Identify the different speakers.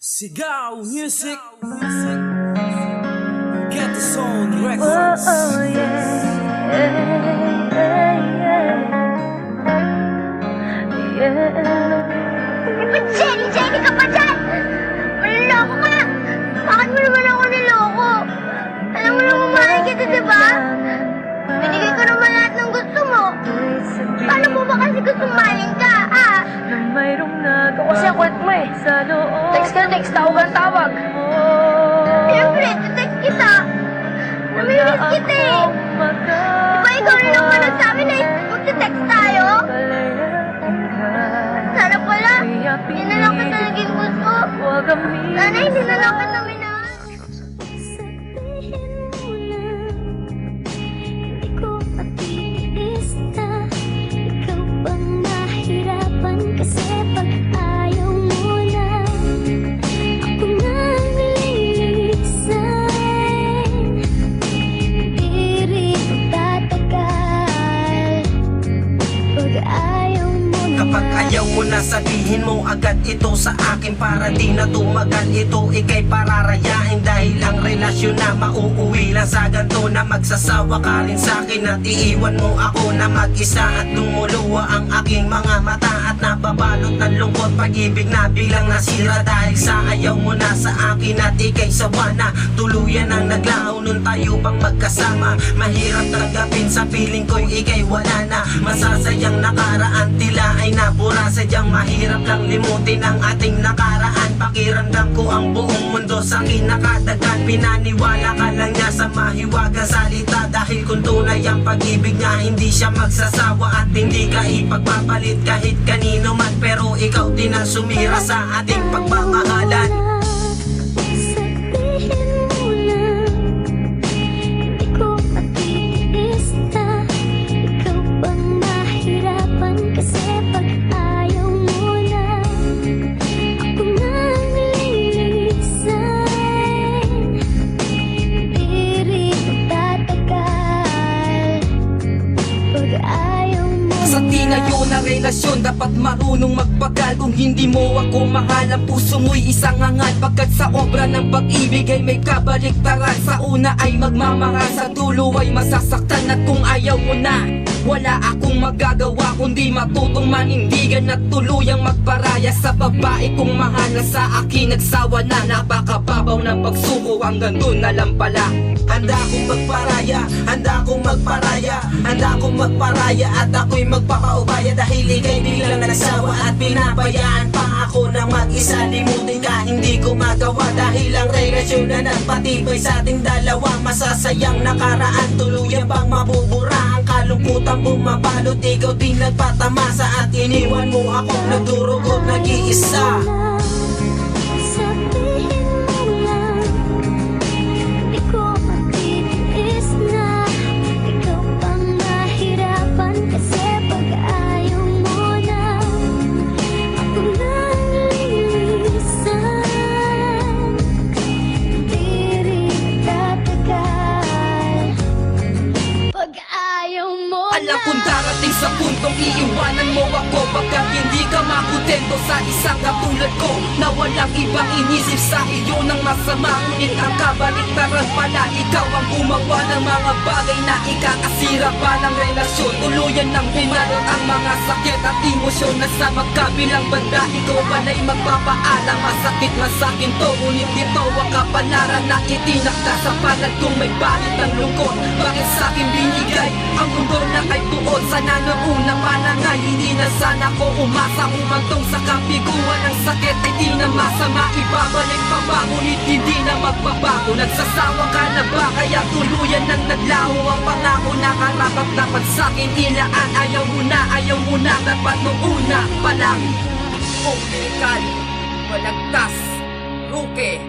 Speaker 1: Sigaw Music, Get the Sound Records.
Speaker 2: Oh, yeah.
Speaker 3: Jenny ka pa dyan! Manloloko ka! Bakit mo naman ako niloko? Alam mo naman mahal kita, diba? Binigay ko naman lahat ng gusto mo. Paano mo ba kasi gusto mahalin ka, ah?
Speaker 2: Ikaw kasi ang kulit mo eh. Text ka na text, tawag ka ng tawag.
Speaker 3: Siyempre, text kita. Namimiss kita eh. Diba ikaw rin naman nagsabi na magte-text tayo? Sana pala, hindi na lang kita naging gusto. Sana hindi na lang kita minahal.
Speaker 4: Kasi pag ayaw mo na, ako na ang lilisan. Di rito tatagal pag ayaw mo na.
Speaker 5: Kapag ayaw mo na, sabihin mo agad ito sa akin para di na tumagal ito. Ika'y pararayain dahil ang relasyon na mauuwi lang sa ganto na magsasawa ka rin sa'kin at iiwan mo ako na mag-isa at lumuluwa ang aking mga mata at nababalot ng lungkot pag-ibig na biglang nasira dahil sa ayaw mo na sa akin at ika'y sawa na tuluyan ang naglaho nun tayo pang magkasama. Mahirap tanggapin sa piling ko'y ika'y wala na, masasayang nakaraan tila ay nabura. Sadyang mahirap lang limutin ang ating nakaraan. Pakiramdam ko ang buong mundo sa akin nakadagan. Pinaniwala ka lang niya sa mahiwagang salita dahil kung tunay ang pag-ibig niya hindi siya magsasawa at hindi ka ipagpapalit kahit kanino man. Pero ikaw din ang sumira sa ating pagmamahalan.
Speaker 4: Sabihin mo na, hindi ko matitiis na. Ikaw bang mahirapan kasi pag ayaw mo na, ako na ang lilisan. Di rito tatagal pag ayaw mo na.
Speaker 6: Sa tinayo na relasyon, dapat marunong magpagal. Kung hindi mo ako mahal, ang puso mo'y isang angal. Pagkat sa obra ng pag-ibig ay may kabaliktaran. Sa una ay magmamahal, sa dulo ay masasaktan. At kung ayaw mo na, wala akong magagawa kundi matutong manindigan at tuluyang magparaya sa babae kong mahal na sa akin nagsawa na. Napakababaw ng pagsuko, hanggang doon na lang pala.
Speaker 5: Handa akong magparaya, handa akong magparaya, handa akong magparaya at ako'y magpapaubaya dahil ika'y biglang nagsawa at pinabayaan pa ako na mag-isa. Limutin ka, hindi ko magawa dahil ang relasyon na nagpatibay sa ating dalawa. Masasayang nakaraan, tuluyan bang mabubura ang kalungkutan bumabalot. Ikaw din nagpatamasa at iniwan mo ako nagdurugot nag-iisa.
Speaker 4: Sabihin mo lang, hindi ko matitiis na. Ikaw bang mahirapan kasi pag ayaw mo na, ako na ang lilisan. Di rin tatagal pag ayaw mo na.
Speaker 6: Alam kong darating sa puntong iiwanan mo ako pagkat hindi ka makontento sa isang katulad ko na walang ibang inisip sa iyo ng masama. Ngunit ang kabaliktaran pala, ikaw ang gumawa ng mga bagay na ikakasira pa ng relasyon. Tuluyan ng binalot ang mga sakit at emosyon na sa magkabilang banda. Ikaw pala'y magpapaalam, masakit man sa'kin to, ngunit ito ang kapalaran na itinakda sa palad kong may balit ng lungkot. Bakit sa'kin binigay ang mundo na kay tuon? Sana noong unang manangay, hindi na sana ko umasa. Umantong sa kapiguan ng sakit ay di na masama. Ibabalik pa ba, ngunit hindi na magbabago. Nagsasawa ka na ba, kaya tuluyan ng naglaho ang pangako na karapat dapat sa'kin ilaan. Ayaw mo na, dapat nung una pa lang. Umbilikan, balagtas, ruke.